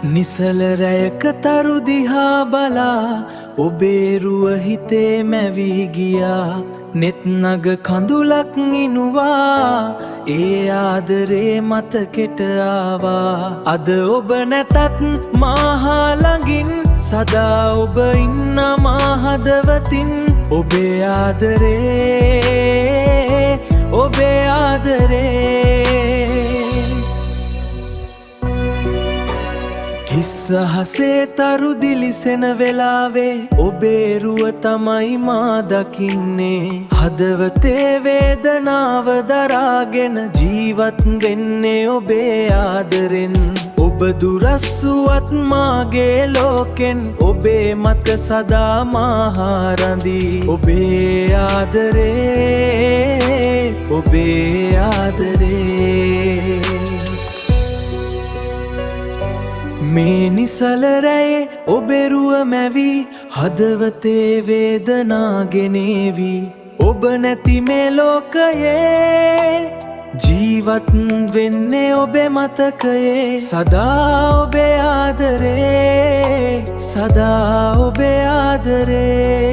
නිසල රැයක තරු දිහා බලා ඔබේ රුව හිතේ මැවී ගියා. නෙත් නග කඳුලක් ඉනුවා ඒ ආදරේ මතකෙට ආවා. අද ඔබ නැතත් මාහා ළඟින් සදා ඔබ ඉන්න මා හදවතින්. ඔබේ ආදරේ ඔබේ ආදරේ හිස්සහසේ තරු දිලිසෙන වෙලාවේ ඔබේ රුව තමයි මා දකින්නේ. හදවතේ වේදනාව දරාගෙන ජීවත් වෙන්නේ ඔබේ ආදරෙන්. ඔබ දුරස්සුවත් මාගේ ලෝකෙන් ඔබේ මත සදා මාහා රඳී. ඔබේ ආදරේ ඔබේ ආදරේ මේ නිසල රැයේ ඔබේ රුව මැවී හදවතේ වේදනා ගෙනේවි. ඔබ නැති මේ ලෝකයේ ජීවත් වෙන්නේ ඔබේ මතකයේ. සදා ඔබේ ආදරේ සදා ඔබේ ආදරේ